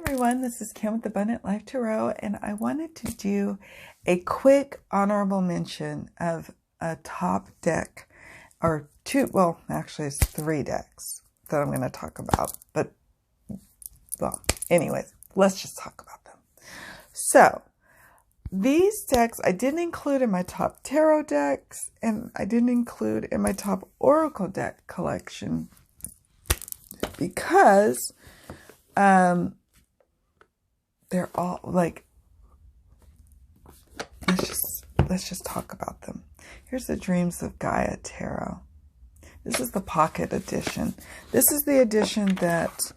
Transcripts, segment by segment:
Everyone, this is Kim with Abundant Life Tarot, and I wanted to do a quick honorable mention of a top deck, or two, well, actually it's three decks that I'm going to talk about, but, well, anyways, let's just talk about them. So, these decks I didn't include in my top tarot decks, and I didn't include in my top oracle deck collection, because, they're all like, let's just talk about them. Here's the Dreams of Gaia Tarot. This is the pocket edition. This is the edition that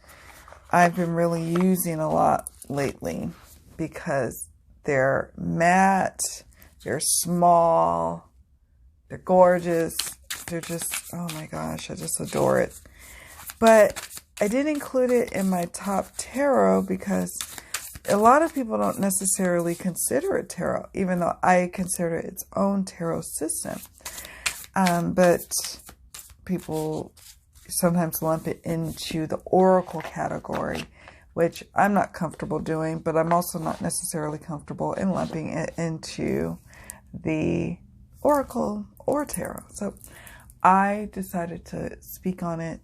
I've been really using a lot lately because they're matte, they're small, they're gorgeous, they're just, oh my gosh, I just adore it. But I didn't include it in my top tarot because a lot of people don't necessarily consider it tarot, even though I consider it its own tarot system. But people sometimes lump it into the oracle category, which I'm not comfortable doing, but I'm also not necessarily comfortable in lumping it into the oracle or tarot. So I decided to speak on it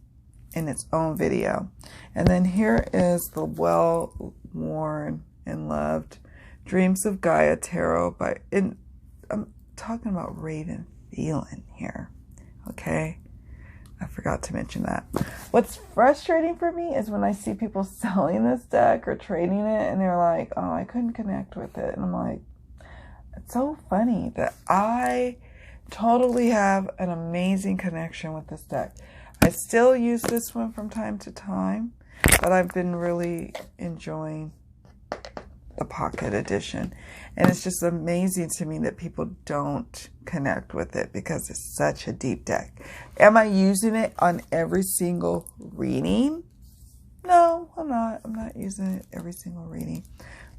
in its own video. And then here is the well-worn and loved Dreams of Gaia Tarot I'm talking about Raven Phelan here. Okay? I forgot to mention that. What's frustrating for me is when I see people selling this deck or trading it and they're like, oh, I couldn't connect with it. And I'm like, it's so funny that I totally have an amazing connection with this deck. I still use this one from time to time, but I've been really enjoying the pocket edition. And it's just amazing to me that people don't connect with it because it's such a deep deck. Am I using it on every single reading? No, I'm not. I'm not using it every single reading.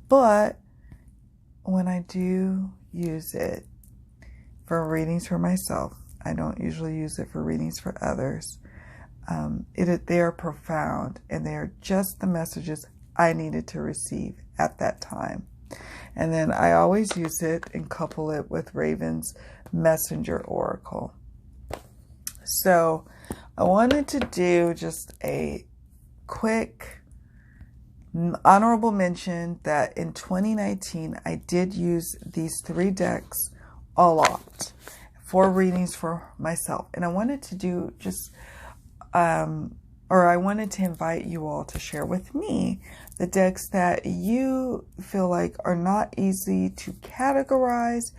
But when I do use it for readings for myself, I don't usually use it for readings for others. They are profound, and they are just the messages I needed to receive at that time. And then I always use it and couple it with Raven's Messenger Oracle. So I wanted to do just a quick honorable mention that in 2019 I did use these three decks a lot for readings for myself. And I wanted to do just I wanted to invite you all to share with me the decks that you feel like are not easy to categorize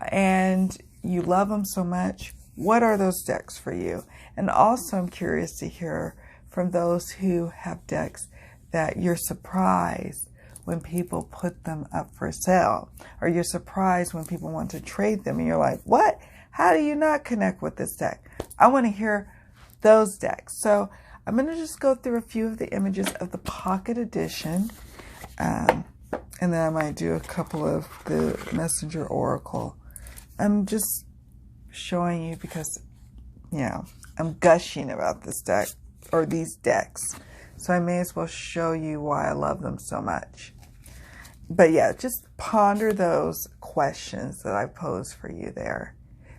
and you love them so much. What are those decks for you? And also I'm curious to hear from those who have decks that you're surprised when people put them up for sale, or you're surprised when people want to trade them and you're like, what? How do you not connect with this deck? I want to hear those decks. So I'm going to just go through a few of the images of the pocket edition, and then I might do a couple of the Messenger Oracle. I'm just showing you because, I'm gushing about this deck, or these decks. So I may as well show you why I love them so much. But yeah, just ponder those questions that I pose for you there.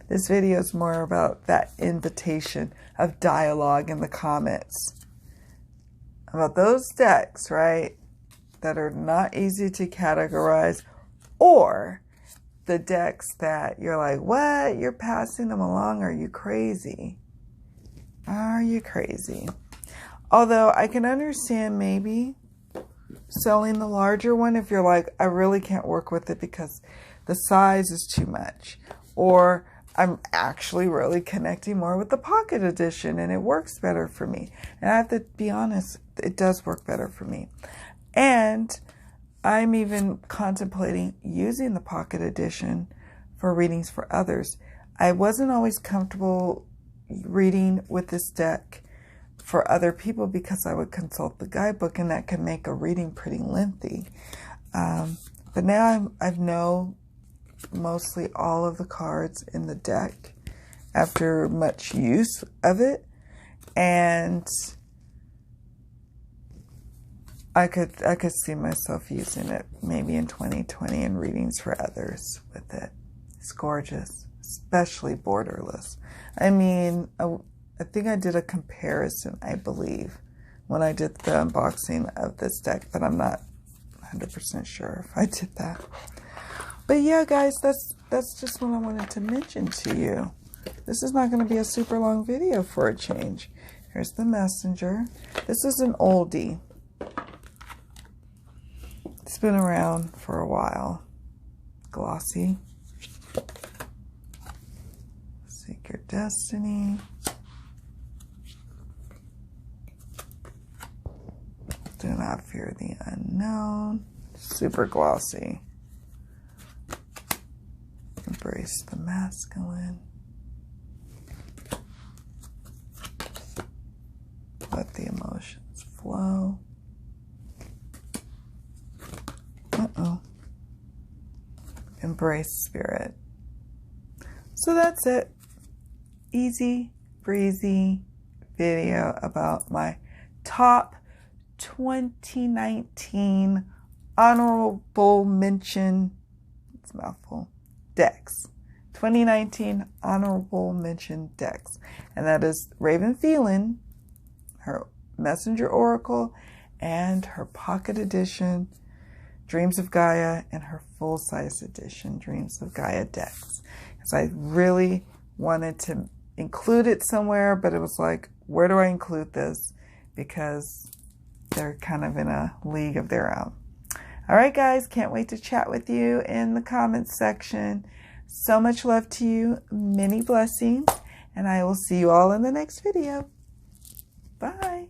This video is more about that invitation of dialogue in the comments. About those decks, right, that are not easy to categorize, or the decks that you're like, what? You're passing them along? Are you crazy? Are you crazy? Although I can understand maybe selling the larger one if you're like, I really can't work with it because the size is too much. Or I'm actually really connecting more with the pocket edition and it works better for me. And I have to be honest, it does work better for me. And I'm even contemplating using the pocket edition for readings for others. I wasn't always comfortable reading with this deck for other people because I would consult the guidebook and that can make a reading pretty lengthy. But now I know mostly all of the cards in the deck after much use of it, and I could see myself using it maybe in 2020 in readings for others with it. It's gorgeous, especially borderless. I mean, I think I did a comparison, I believe, when I did the unboxing of this deck, but I'm not 100% sure if I did that. But yeah, guys, that's just what I wanted to mention to you. This is not going to be a super long video for a change. Here's the messenger. This is an oldie. It's been around for a while. Glossy. Seek your destiny. Do not fear the unknown. Super glossy. Embrace the masculine. Let the emotions flow. Embrace spirit. So that's it. Easy, breezy video about my top 2019 honorable mention, it's a mouthful, decks. 2019 honorable mention decks. And that is Raven Phelan, her Messenger Oracle, and her Pocket Edition Dreams of Gaia, and her full-size edition Dreams of Gaia decks. So I really wanted to include it somewhere, but it was like, where do I include this? Because they're kind of in a league of their own. All right, guys, can't wait to chat with you in the comments section. So much love to you, many blessings, and I will see you all in the next video. Bye.